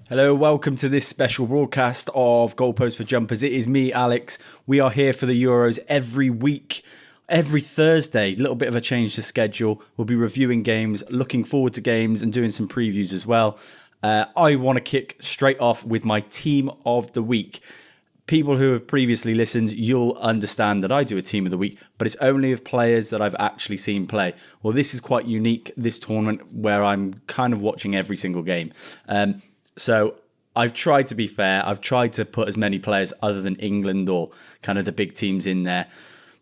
Hello, welcome to this special broadcast of Goalpost for Jumpers. It is me, Alex. We are here for the Euros every week, every Thursday. A little bit of a change to schedule. We'll be reviewing games, looking forward to games and doing some previews as well. I want to kick straight off with my team of the week. People who have previously listened, you'll understand that I do a team of the week, but it's only of players that I've actually seen play. Well, this is quite unique, this tournament, where I'm kind of watching every single game. So I've tried to be fair. I've tried to put as many players other than England or kind of the big teams in there.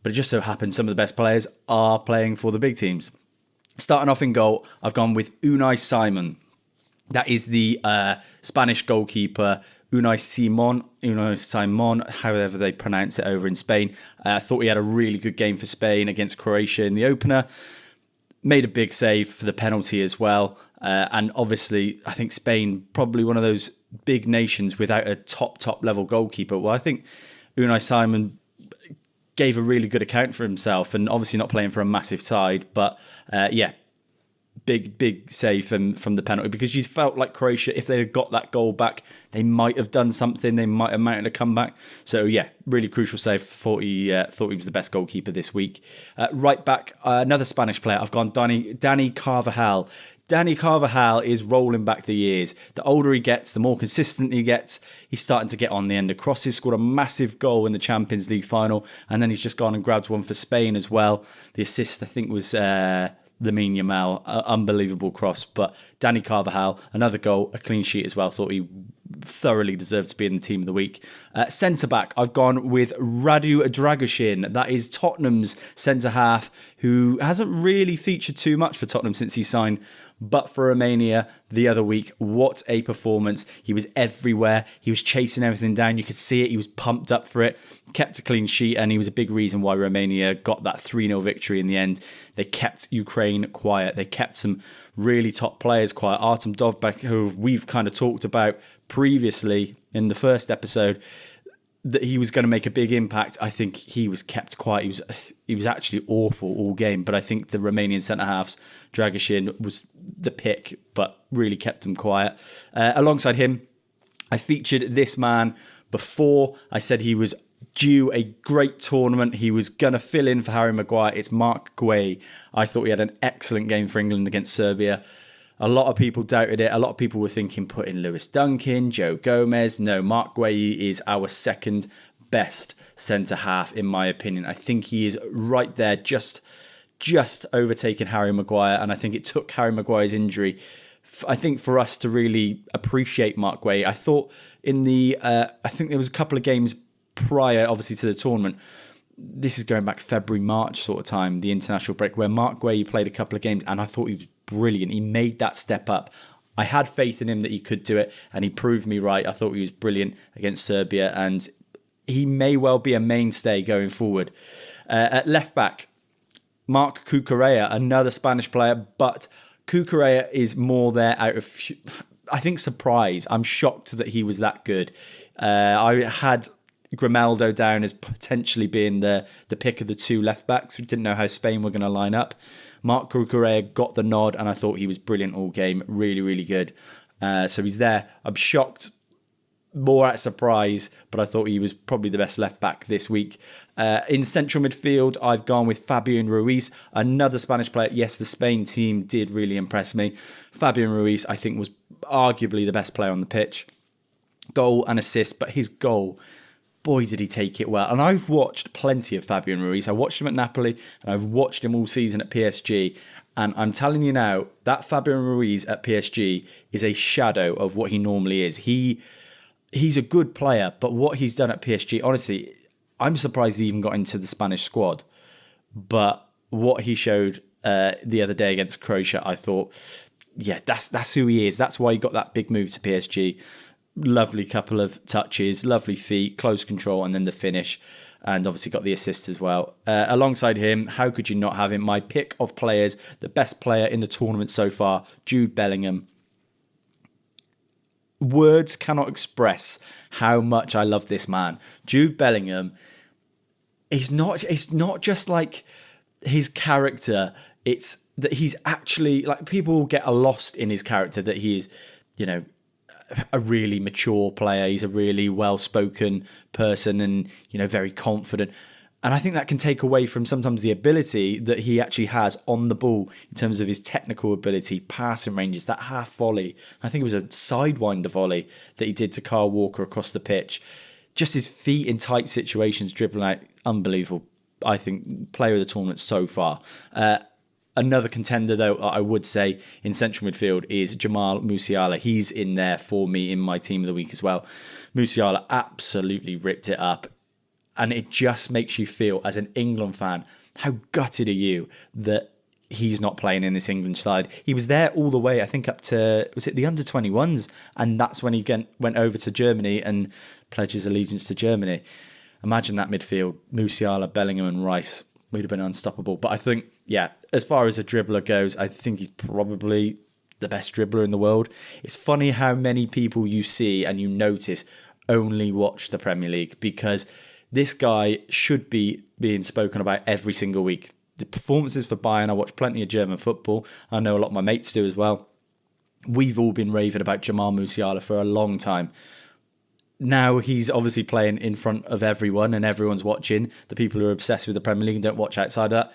But it just so happens some of the best players are playing for the big teams. Starting off in goal, I've gone with Unai Simon. That is the Spanish goalkeeper, Unai Simon, however they pronounce it over in Spain. I thought he had a really good game for Spain against Croatia in the opener. Made a big save for the penalty as well. And obviously, I think Spain, probably one of those big nations without a top level goalkeeper. Well, I think Unai Simon gave a really good account for himself and obviously not playing for a massive side. But big save from the penalty, because you felt like Croatia, if they had got that goal back, they might have done something. They might have mounted a comeback. So yeah, really crucial save. Thought he was the best goalkeeper this week. Right back, another Spanish player. I've gone Dani Carvajal. Dani Carvajal is rolling back the years. The older he gets, the more consistent he gets. He's starting to get on the end of crosses, scored a massive goal in the Champions League final, and then he's just gone and grabbed one for Spain as well. The assist, I think, was Lamine Yamal, unbelievable cross. But Dani Carvajal, another goal, a clean sheet as well. Thought he thoroughly deserved to be in the team of the week. Centre-back, I've gone with Radu Dragoshin. That is Tottenham's centre-half, who hasn't really featured too much for Tottenham since he signed, but for Romania the other week. What a performance. He was everywhere. He was chasing everything down. You could see it. He was pumped up for it. Kept a clean sheet, and he was a big reason why Romania got that 3-0 victory in the end. They kept Ukraine quiet. They kept some really top players quiet. Artem Dovbyk, who we've kind of talked about previously in the first episode, that he was going to make a big impact. I think he was kept quiet. He was actually awful all game, but I think the Romanian centre-halves, Dragoshin was the pick, but really kept him quiet. Alongside him, I featured this man before. I said he was due a great tournament. He was going to fill in for Harry Maguire. It's Marc Guéhi. I thought he had an excellent game for England against Serbia. A lot of people doubted it. A lot of people were thinking put in Lewis Duncan, Joe Gomez. No, Marc Guéhi is our second best centre-half, in my opinion. I think he is right there, just overtaking Harry Maguire. And I think it took Harry Maguire's injury, I think, for us to really appreciate Marc Guéhi. I thought I think there was a couple of games prior, obviously, to the tournament. This is going back February, March sort of time, the international break, where Marc Guéhi played a couple of games, and I thought he was brilliant. He made that step up. I had faith in him that he could do it, and he proved me right. I thought he was brilliant against Serbia, and he may well be a mainstay going forward. At left back, Marc Cucurella, another Spanish player, but Cucurella is more there out of, I think, surprise. I'm shocked that he was that good. I had Grimaldo down as potentially being the pick of the two left backs. We didn't know how Spain were going to line up. Marc Cucurella got the nod, and I thought he was brilliant all game. Really, really good. So he's there. I'm shocked, more at surprise, but I thought he was probably the best left back this week. In central midfield, I've gone with Fabian Ruiz, another Spanish player. Yes, the Spain team did really impress me. Fabian Ruiz, I think, was arguably the best player on the pitch. Goal and assist, but his goal, boy, did he take it well. And I've watched plenty of Fabian Ruiz. I watched him at Napoli, and I've watched him all season at PSG. And I'm telling you now, that Fabian Ruiz at PSG is a shadow of what he normally is. He's a good player, but what he's done at PSG, honestly, I'm surprised he even got into the Spanish squad. But what he showed the other day against Croatia, I thought, yeah, that's who he is. That's why he got that big move to PSG. Lovely couple of touches, lovely feet, close control, and then the finish. And obviously got the assist as well. Alongside him, how could you not have him? My pick of players, the best player in the tournament so far, Jude Bellingham. Words cannot express how much I love this man. Jude Bellingham, it's not just like his character, it's that he's actually, like, people get lost in his character, that he is, a really mature player. He's a really well-spoken person and, very confident. And I think that can take away from sometimes the ability that he actually has on the ball in terms of his technical ability, passing ranges, that half volley. I think it was a sidewinder volley that he did to Kyle Walker across the pitch. Just his feet in tight situations, dribbling out, unbelievable. I think player of the tournament so far. Another contender, though, I would say in central midfield is Jamal Musiala. He's in there for me in my team of the week as well. Musiala absolutely ripped it up. And it just makes you feel, as an England fan, how gutted are you that he's not playing in this England side. He was there all the way, I think, up to, was it the under-21s? And that's when he went over to Germany and pledged his allegiance to Germany. Imagine that midfield, Musiala, Bellingham and Rice. Would have been unstoppable. But I think, as far as a dribbler goes, I think he's probably the best dribbler in the world. It's funny how many people you see and you notice only watch the Premier League, because this guy should be being spoken about every single week. The performances for Bayern, I watch plenty of German football. I know a lot of my mates do as well. We've all been raving about Jamal Musiala for a long time. Now he's obviously playing in front of everyone and everyone's watching. The people who are obsessed with the Premier League and don't watch outside of that,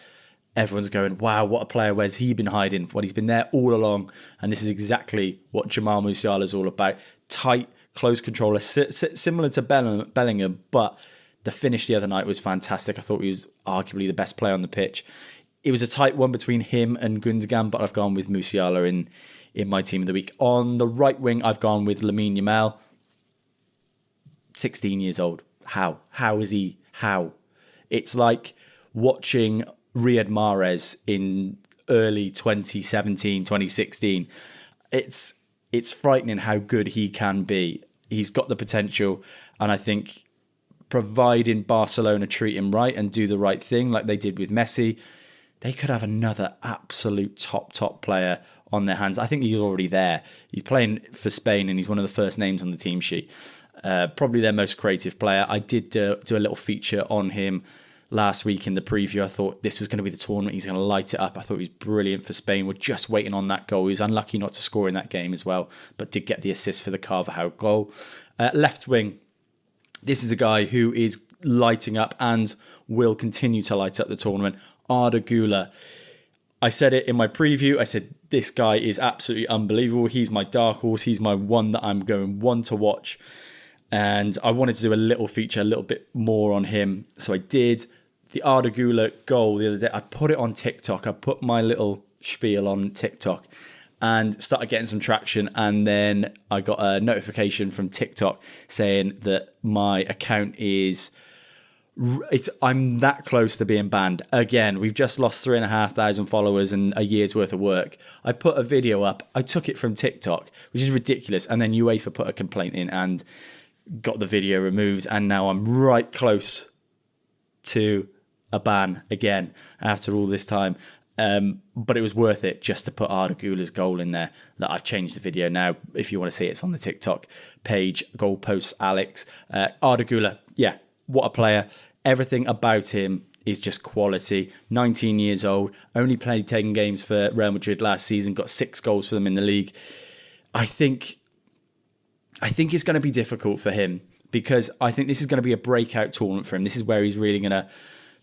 everyone's going, wow, what a player. Where's he been hiding? Well, he's been there all along. And this is exactly what Jamal Musiala is all about. Tight, close controller, similar to Bellingham, but the finish the other night was fantastic. I thought he was arguably the best player on the pitch. It was a tight one between him and Gundogan, but I've gone with Musiala in my team of the week. On the right wing, I've gone with Lamine Yamal. 16 years old. How? How is he? How? It's like watching Riyad Mahrez in early 2017, 2016. It's frightening how good he can be. He's got the potential, and I think providing Barcelona treat him right and do the right thing like they did with Messi, they could have another absolute top player on their hands. I think he's already there. He's playing for Spain and he's one of the first names on the team sheet. Probably their most creative player. I did do a little feature on him last week in the preview. I thought this was going to be the tournament. He's going to light it up. I thought he was brilliant for Spain. We're just waiting on that goal. He was unlucky not to score in that game as well, but did get the assist for the Carvajal goal. Left wing. This is a guy who is lighting up and will continue to light up the tournament. Arda Güler. I said it in my preview. I said, this guy is absolutely unbelievable. He's my dark horse. He's my one that I'm going one to watch. And I wanted to do a little feature, a little bit more on him. So I did. The Arda Güler goal the other day, I put it on TikTok. I put my little spiel on TikTok and started getting some traction. And then I got a notification from TikTok saying that my account I'm that close to being banned. Again, we've just lost 3,500 followers and a year's worth of work. I put a video up. I took it from TikTok, which is ridiculous. And then UEFA put a complaint in and got the video removed. And now I'm right close to a ban again after all this time. But it was worth it just to put Arda Güler's goal in there. I've changed the video now. If you want to see it, it's on the TikTok page. Goalposts Alex. Arda Güler, what a player. Everything about him is just quality. 19 years old. Only played 10 games for Real Madrid last season. Got 6 goals for them in the league. I think it's going to be difficult for him because I think this is going to be a breakout tournament for him. This is where he's really going to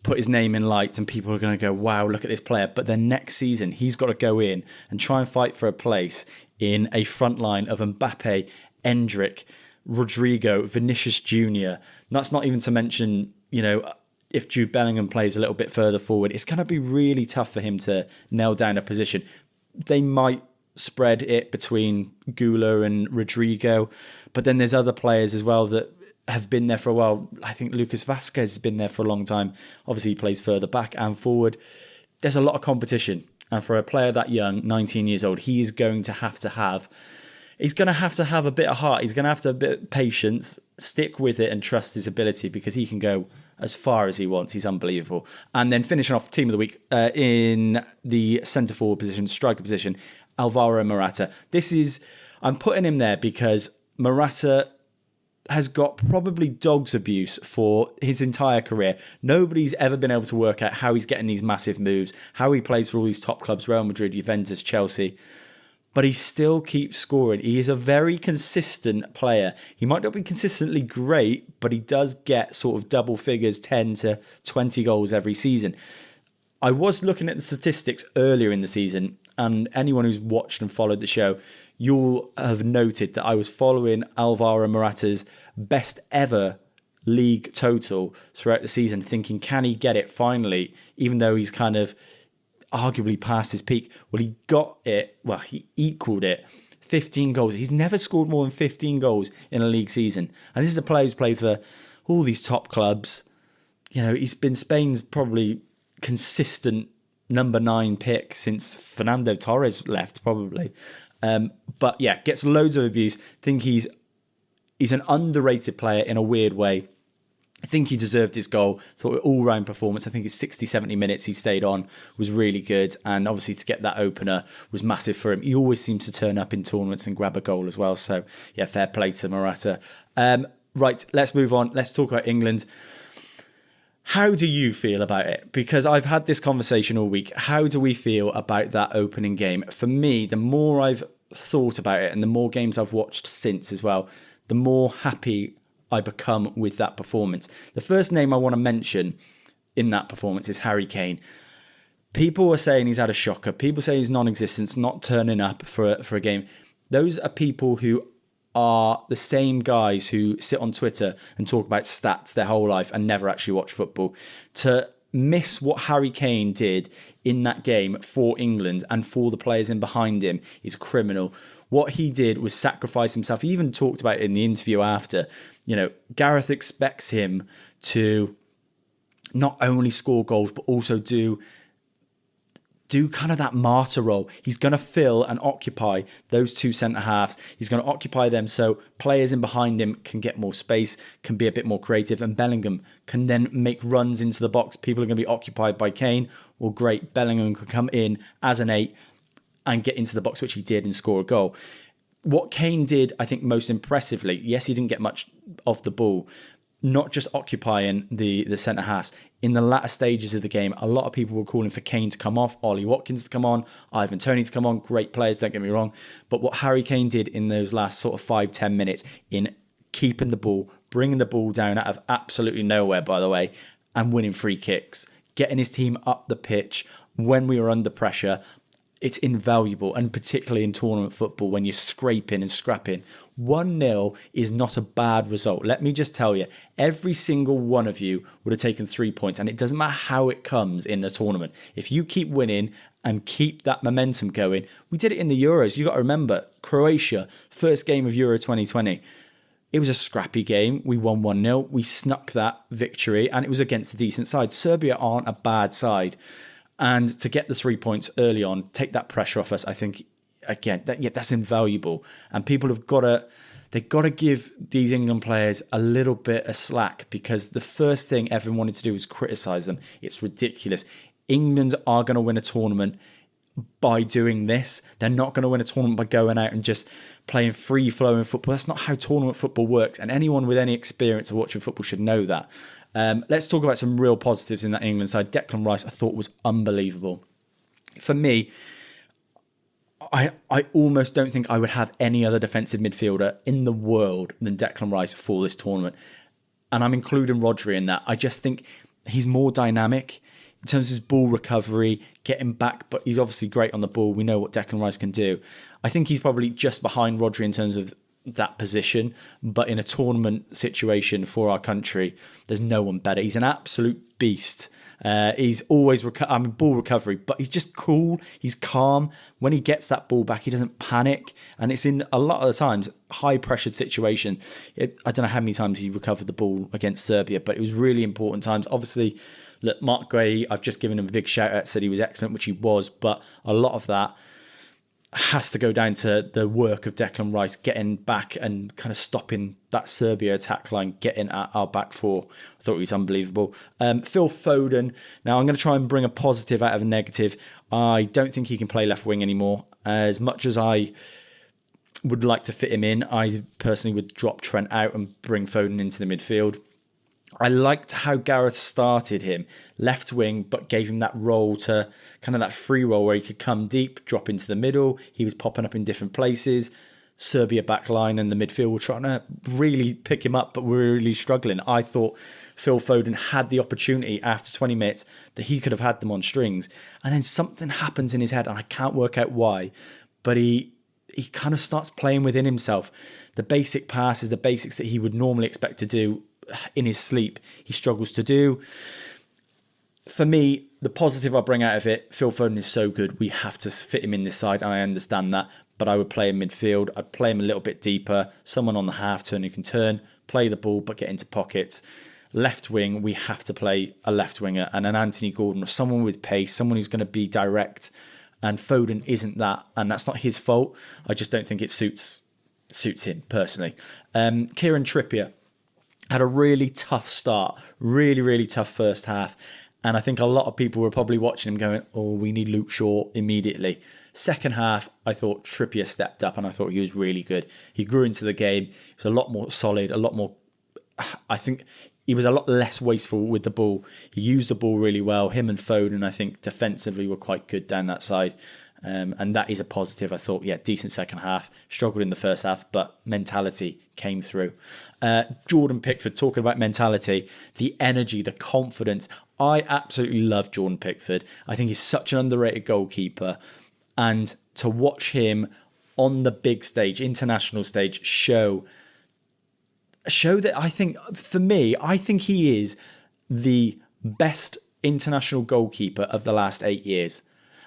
put his name in lights and people are going to go, wow, look at this player. But then next season, he's got to go in and try and fight for a place in a front line of Mbappe, Endrick, Rodrigo, Vinicius Jr. That's not even to mention, if Jude Bellingham plays a little bit further forward, it's going to be really tough for him to nail down a position. They might spread it between Güler and Rodrigo, but then there's other players as well that have been there for a while. I think Lucas Vazquez has been there for a long time. Obviously, he plays further back and forward. There's a lot of competition. And for a player that young, 19 years old, he's going to have to have a bit of heart. He's going to have to have a bit of patience, stick with it and trust his ability because he can go as far as he wants. He's unbelievable. And then finishing off team of the week in the centre forward position, striker position, Alvaro Morata. I'm putting him there because Morata has got probably dog's abuse for his entire career. Nobody's ever been able to work out how he's getting these massive moves, how he plays for all these top clubs, Real Madrid, Juventus, Chelsea. but he still keeps scoring. He is a very consistent player. He might not be consistently great, but he does get sort of double figures, 10 to 20 goals every season. I was looking at the statistics earlier in the season, and anyone who's watched and followed the show, you'll have noted that I was following Alvaro Morata's best ever league total throughout the season, thinking, can he get it finally, even though he's kind of arguably past his peak? Well, he got it. Well, he equaled it. 15 goals. He's never scored more than 15 goals in a league season. And this is a player who's played for all these top clubs. You know, he's been Spain's probably consistent number 9 pick since Fernando Torres left, probably. But yeah, gets loads of abuse. Think he's an underrated player in a weird way. I think he deserved his goal. Thought all-round performance. I think his 60, 70 minutes he stayed on was really good. And obviously to get that opener was massive for him. He always seems to turn up in tournaments and grab a goal as well. So yeah, fair play to Morata. Right, let's move on. Let's talk about England. How do you feel about it? Because I've had this conversation all week. How do we feel about that opening game? For me, the more I've thought about it and the more games I've watched since as well, the more happy I become with that performance. The first name I want to mention in that performance is Harry Kane. People are saying he's had a shocker. People say he's non-existent, not turning up for a game. Those are people who are the same guys who sit on Twitter and talk about stats their whole life and never actually watch football. To miss what Harry Kane did in that game for England and for the players in behind him is criminal. What he did was sacrifice himself. He even talked about it in the interview after. You know, Gareth expects him to not only score goals, but also do kind of that martyr role. He's going to fill and occupy those two centre-halves. He's going to occupy them so players in behind him can get more space, can be a bit more creative, and Bellingham can then make runs into the box. People are going to be occupied by Kane. Well, great. Bellingham can come in as an 8 and get into the box, which he did, and score a goal. What Kane did, I think, most impressively, yes, he didn't get much off the ball, not just occupying the centre-halves. In the latter stages of the game, a lot of people were calling for Kane to come off, Ollie Watkins to come on, Ivan Toney to come on. Great players, don't get me wrong. But what Harry Kane did in those last sort of 5-10 minutes in keeping the ball, bringing the ball down out of absolutely nowhere, by the way, and winning free kicks, getting his team up the pitch when we were under pressure, it's invaluable, and particularly in tournament football when you're scraping and scrapping. 1-0 is not a bad result. Let me just tell you, every single one of you would have taken 3 points, and it doesn't matter how it comes in the tournament. If you keep winning and keep that momentum going, we did it in the Euros. You got to remember, Croatia, first game of Euro 2020. It was a scrappy game. We won 1-0. We snuck that victory, and it was against a decent side. Serbia aren't a bad side. And to get the 3 points early on, take that pressure off us, I think, again, that's invaluable. And people have got to give these England players a little bit of slack, because the first thing everyone wanted to do was criticise them. It's ridiculous. England are going to win a tournament by doing this. They're not going to win a tournament by going out and just playing free-flowing football. That's not how tournament football works. And anyone with any experience of watching football should know that. Let's talk about some real positives in that England side. Declan Rice, I thought, was unbelievable. For me, I almost don't think I would have any other defensive midfielder in the world than Declan Rice for this tournament. And I'm including Rodri in that. I just think he's more dynamic in terms of his ball recovery, getting back, but he's obviously great on the ball. We know what Declan Rice can do. I think he's probably just behind Rodri in terms of that position, but in a tournament situation for our country, there's no one better. He's an absolute beast. He's always ball recovery, but he's just cool. He's calm. When he gets that ball back, he doesn't panic, and it's in a lot of the times high pressured situation. I don't know how many times he recovered the ball against Serbia, but it was really important times. Obviously, look, Mark Gray, I've just given him a big shout out, said he was excellent, which he was, but a lot of that has to go down to the work of Declan Rice getting back and kind of stopping that Serbia attack line, getting at our back four. I thought he was unbelievable. Phil Foden. Now, I'm going to try and bring a positive out of a negative. I don't think he can play left wing anymore. As much as I would like to fit him in, I personally would drop Trent out and bring Foden into the midfield. I liked how Gareth started him left wing, but gave him that role to kind of that free role where he could come deep, drop into the middle. He was popping up in different places. Serbia back line and the midfield were trying to really pick him up, but we were really struggling. I thought Phil Foden had the opportunity after 20 minutes that he could have had them on strings. And then something happens in his head, and I can't work out why, but he kind of starts playing within himself. The basic passes, the basics that he would normally expect to do in his sleep, he struggles to do. For me, the positive I bring out of it, Phil Foden is so good, we have to fit him in this side, and I understand that. But I would play him midfield. I'd play him a little bit deeper. Someone on the half turn who can turn, play the ball, but get into pockets. Left wing, we have to play a left winger and an Anthony Gordon or someone with pace, someone who's going to be direct. And Foden isn't that, and that's not his fault. I just don't think it suits him personally. Kieran Trippier had a really tough start, really, really tough first half. And I think a lot of people were probably watching him going, oh, we need Luke Shaw immediately. Second half, I thought Trippier stepped up and I thought he was really good. He grew into the game. He was a lot more solid, a lot more... I think he was a lot less wasteful with the ball. He used the ball really well. Him and Foden, I think, defensively were quite good down that side. And that is a positive. I thought, yeah, decent second half. Struggled in the first half, but mentality came through. Jordan Pickford, talking about mentality, the energy, the confidence. I absolutely love Jordan Pickford. I think he's such an underrated goalkeeper. And to watch him on the big stage, international stage, show that I think, for me, I think he is the best international goalkeeper of the last 8 years.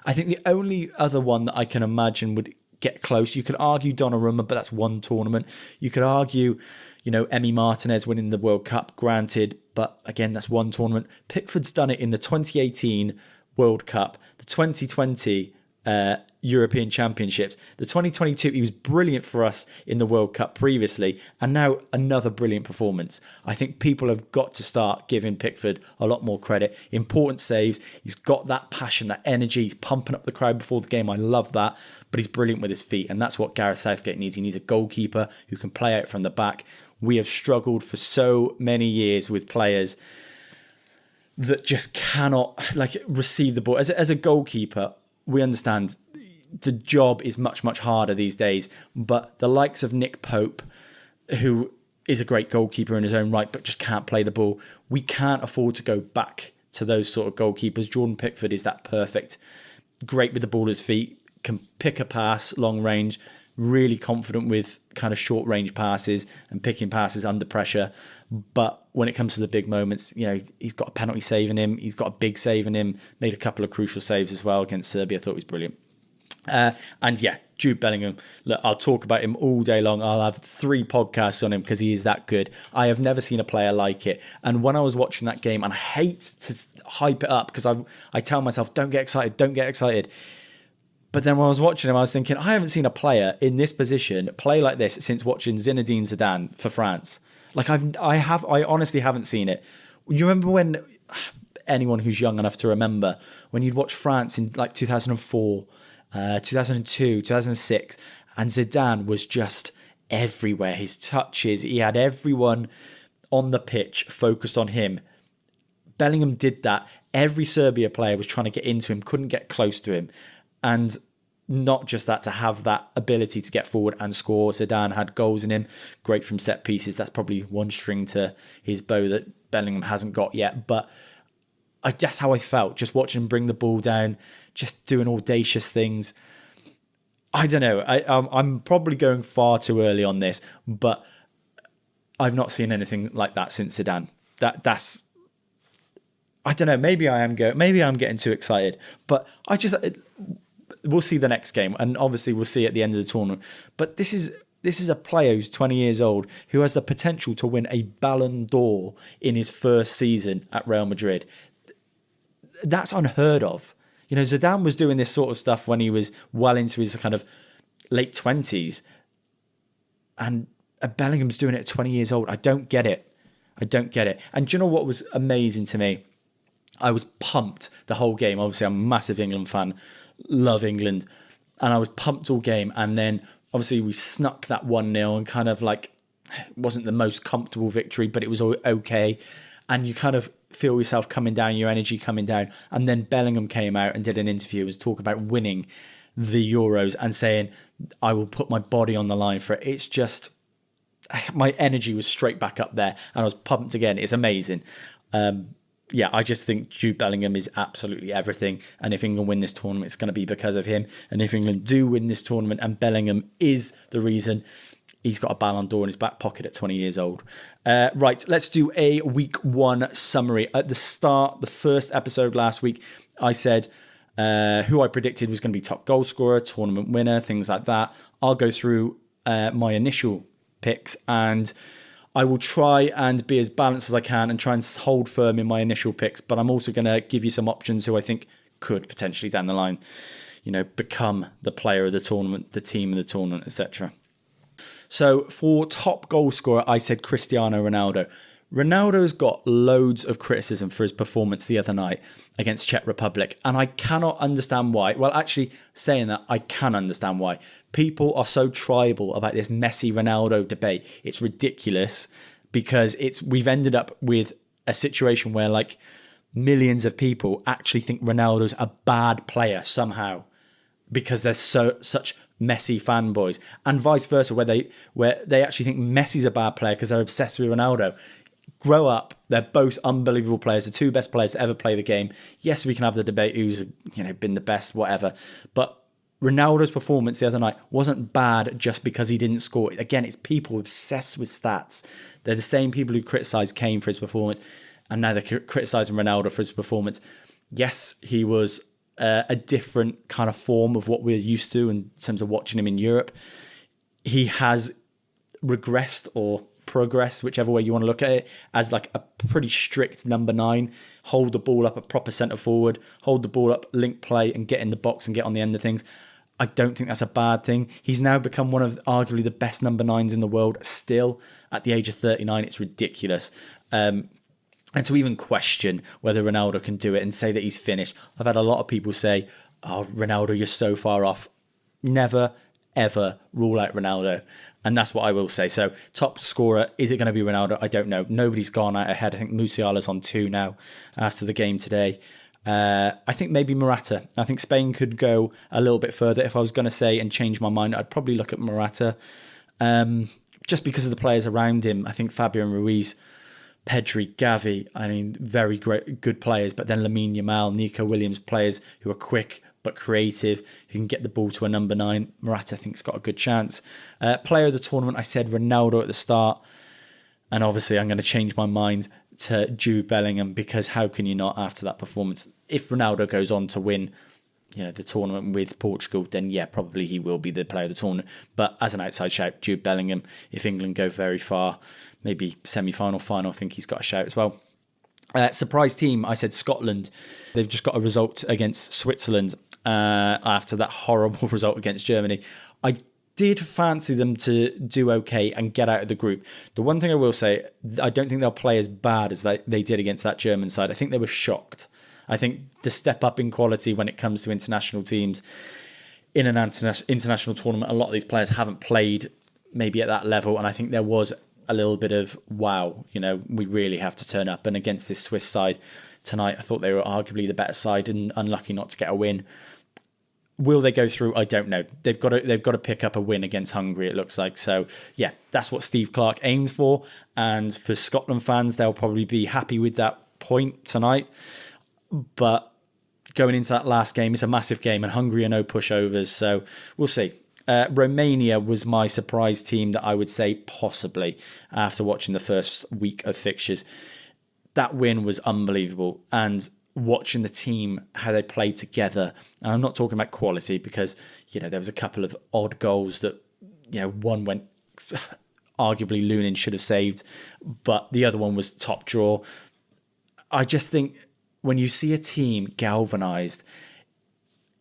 I think the only other one that I can imagine would get close, you could argue Donnarumma, but that's one tournament. You could argue, Emi Martinez winning the World Cup, granted, but again, that's one tournament. Pickford's done it in the 2018 World Cup, the 2020 European Championships, the 2022, he was brilliant for us in the World Cup previously, and now another brilliant performance. I think people have got to start giving Pickford a lot more credit. Important saves, he's got that passion, that energy, he's pumping up the crowd before the game, I love that, but he's brilliant with his feet, and that's what Gareth Southgate needs. He needs a goalkeeper who can play out from the back. We have struggled for so many years with players that just cannot receive the ball. As a goalkeeper, we understand the job is much, much harder these days. But the likes of Nick Pope, who is a great goalkeeper in his own right, but just can't play the ball, we can't afford to go back to those sort of goalkeepers. Jordan Pickford is that perfect. Great with the ball at his feet, can pick a pass long range, really confident with kind of short range passes and picking passes under pressure. But when it comes to the big moments, he's got a penalty save in him. He's got a big save in him. Made a couple of crucial saves as well against Serbia. I thought he was brilliant. And yeah, Jude Bellingham. Look, I'll talk about him all day long. I'll have 3 podcasts on him because he is that good. I have never seen a player like it. And when I was watching that game, and I hate to hype it up because I tell myself, don't get excited. But then when I was watching him, I was thinking, I haven't seen a player in this position play like this since watching Zinedine Zidane for France. I honestly haven't seen it. You remember when, anyone who's young enough to remember, when you'd watch France in 2004, 2002, 2006, and Zidane was just everywhere. His touches, he had everyone on the pitch focused on him. Bellingham did that. Every Serbia player was trying to get into him, couldn't get close to him. And not just that, to have that ability to get forward and score. Zidane had goals in him, great from set pieces. That's probably one string to his bow that Bellingham hasn't got yet. But that's how I felt, just watching him bring the ball down, just doing audacious things. I don't know. I'm probably going far too early on this, but I've not seen anything like that since Zidane. That's I don't know. Maybe I'm getting too excited, but we'll see the next game, and obviously we'll see at the end of the tournament. But this is a player who's 20 years old who has the potential to win a Ballon d'Or in his first season at Real Madrid. That's unheard of. Zidane was doing this sort of stuff when he was well into his kind of late 20s, and Bellingham's doing it at 20 years old. I don't get it. And do you know what was amazing to me? I was pumped the whole game. Obviously, I'm a massive England fan, love England, and I was pumped all game. And then obviously we snuck that 1-0 and kind of it wasn't the most comfortable victory, but it was okay. and you kind of feel yourself coming down, your energy coming down. And then Bellingham came out and did an interview, was talking about winning the Euros and saying, I will put my body on the line for it. It's just, my energy was straight back up there and I was pumped again. It's amazing. I just think Jude Bellingham is absolutely everything. And if England win this tournament, it's going to be because of him. And if England do win this tournament and Bellingham is the reason, he's got a Ballon d'Or in his back pocket at 20 years old. Right, let's do a week one summary. At the start, the first episode last week, I said who I predicted was going to be top goal scorer, tournament winner, things like that. I'll go through my initial picks and I will try and be as balanced as I can and try and hold firm in my initial picks. But I'm also going to give you some options who I think could potentially down the line, become the player of the tournament, the team of the tournament, etc. So for top goal scorer, I said Cristiano Ronaldo. Ronaldo's got loads of criticism for his performance the other night against Czech Republic. And I cannot understand why. Well, actually, saying that, I can understand why. People are so tribal about this Messi-Ronaldo debate. It's ridiculous because we've ended up with a situation where like millions of people actually think Ronaldo's a bad player somehow because there's such Messi fanboys, and vice versa, where they actually think Messi's a bad player because they're obsessed with Ronaldo. Grow up. They're both unbelievable players, the two best players to ever play the game. Yes, we can have the debate who's been the best, whatever. But Ronaldo's performance the other night wasn't bad just because he didn't score. Again, it's people obsessed with stats. They're the same people who criticised Kane for his performance, and now they're criticising Ronaldo for his performance. Yes, he was a different kind of form of what we're used to in terms of watching him in Europe. He has regressed or progressed, whichever way you want to look at it, as like a pretty strict number 9, hold the ball up, a proper centre forward, hold the ball up, link play and get in the box and get on the end of things. I don't think that's a bad thing. He's now become one of arguably the best number 9s in the world still at the age of 39. It's ridiculous. And to even question whether Ronaldo can do it and say that he's finished. I've had a lot of people say, oh, Ronaldo, you're so far off. Never, ever rule out Ronaldo. And that's what I will say. So top scorer, is it going to be Ronaldo? I don't know. Nobody's gone out ahead. I think Musiala's on 2 now after the game today. I think maybe Morata. I think Spain could go a little bit further. If I was going to say and change my mind, I'd probably look at Morata. Just because of the players around him. I think Fabian Ruiz, Pedri, Gavi, very good players, but then Lamine Yamal, Nico Williams, players who are quick but creative, who can get the ball to a number 9. Morata, I think, has got a good chance. Player of the tournament, I said Ronaldo at the start, and obviously I'm going to change my mind to Jude Bellingham because how can you not after that performance? If Ronaldo goes on to win the tournament with Portugal, then yeah, probably he will be the player of the tournament. But as an outside shout, Jude Bellingham, if England go very far, maybe semi-final, final, I think he's got a shout as well. Surprise team, I said Scotland. They've just got a result against Switzerland after that horrible result against Germany. I did fancy them to do okay and get out of the group. The one thing I will say, I don't think they'll play as bad as they did against that German side. I think they were shocked. I think the step up in quality when it comes to international teams in an international tournament, a lot of these players haven't played maybe at that level. And I think there was a little bit of, wow, we really have to turn up. And against this Swiss side tonight, I thought they were arguably the better side and unlucky not to get a win. Will they go through? I don't know. They've got to pick up a win against Hungary, it looks like. So, yeah, that's what Steve Clarke aims for. And for Scotland fans, they'll probably be happy with that point tonight. But going into that last game, it's a massive game, and Hungary are no pushovers. So, we'll see. Romania was my surprise team that I would say possibly after watching the first week of fixtures. That win was unbelievable. And watching the team, how they played together. And I'm not talking about quality because, there was a couple of odd goals that, one went arguably Lunin should have saved, but the other one was top draw. I just think when you see a team galvanised,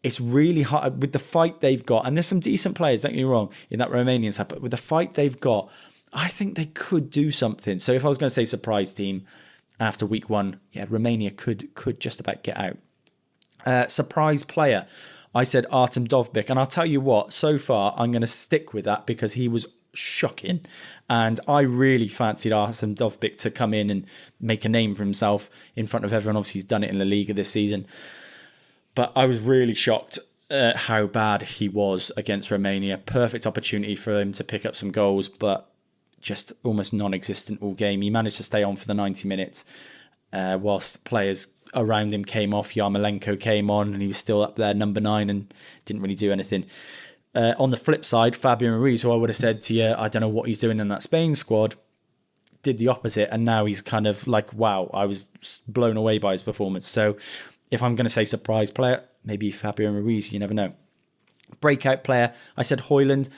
it's really hard with the fight they've got. And there's some decent players, don't get me wrong, in that Romanian side, but with the fight they've got, I think they could do something. So if I was going to say surprise team after week 1, yeah, Romania could just about get out. Surprise player, I said Artem Dovbyk. And I'll tell you what, so far I'm going to stick with that because he was shocking. And I really fancied Arsene Dovbyk to come in and make a name for himself in front of everyone. Obviously, he's done it in La Liga this season. But I was really shocked at how bad he was against Romania. Perfect opportunity for him to pick up some goals, but just almost non-existent all game. He managed to stay on for the 90 minutes whilst players around him came off. Yarmolenko came on and he was still up there, number 9, and didn't really do anything. On the flip side, Fabian Ruiz, who I would have said to you, I don't know what he's doing in that Spain squad, did the opposite. And now he's kind of like, wow, I was blown away by his performance. So if I'm going to say surprise player, maybe Fabian Ruiz, you never know. Breakout player, I said Højlund.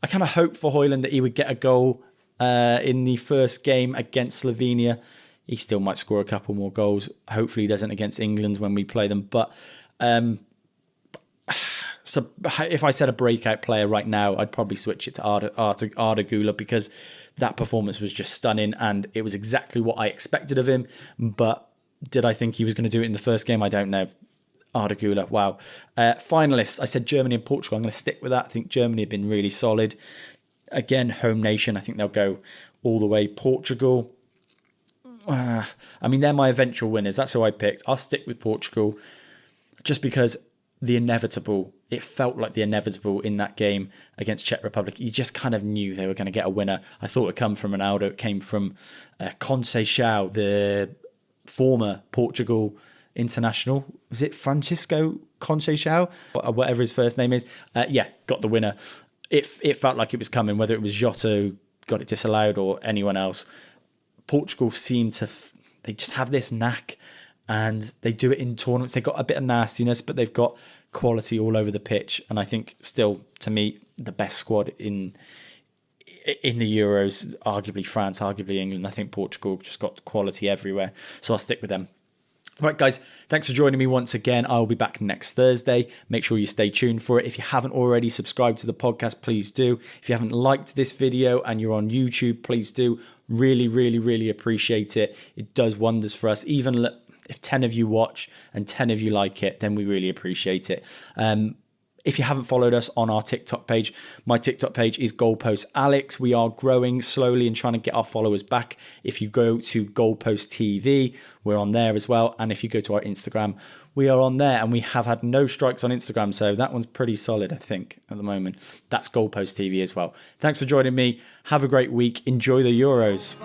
I kind of hoped for Højlund that he would get a goal in the first game against Slovenia. He still might score a couple more goals. Hopefully he doesn't against England when we play them. But so if I said a breakout player right now, I'd probably switch it to Arda Güler, because that performance was just stunning and it was exactly what I expected of him. But did I think he was going to do it in the first game? I don't know. Arda Güler, wow. Finalists, I said Germany and Portugal. I'm going to stick with that. I think Germany have been really solid. Again, home nation. I think they'll go all the way. Portugal, I mean, they're my eventual winners. That's who I picked. I'll stick with Portugal just because the inevitable, it felt like the inevitable in that game against Czech Republic. You just kind of knew they were going to get a winner. I thought it would come from Ronaldo. It came from Conceição, the former Portugal international. Was it Francisco Conceição? Whatever his first name is. Got the winner. It felt like it was coming, whether it was Jota got it disallowed or anyone else. Portugal seem to, they just have this knack and they do it in tournaments. They've got a bit of nastiness, but they've got quality all over the pitch. And I think still, to me, the best squad in the Euros, arguably France, arguably England. I think Portugal just got quality everywhere. So I'll stick with them. Right, guys, thanks for joining me once again. I'll be back next Thursday. Make sure you stay tuned for it. If you haven't already subscribed to the podcast, please do. If you haven't liked this video and you're on YouTube, please do. Really, really, really appreciate it. It does wonders for us. Even if 10 of you watch and 10 of you like it, then we really appreciate it. If you haven't followed us on our TikTok page, my TikTok page is Goalpost Alex. We are growing slowly and trying to get our followers back. If you go to Goalpost TV, we're on there as well. And if you go to our Instagram, we are on there. And we have had no strikes on Instagram, so that one's pretty solid, I think, at the moment. That's Goalpost TV as well. Thanks for joining me. Have a great week. Enjoy the Euros.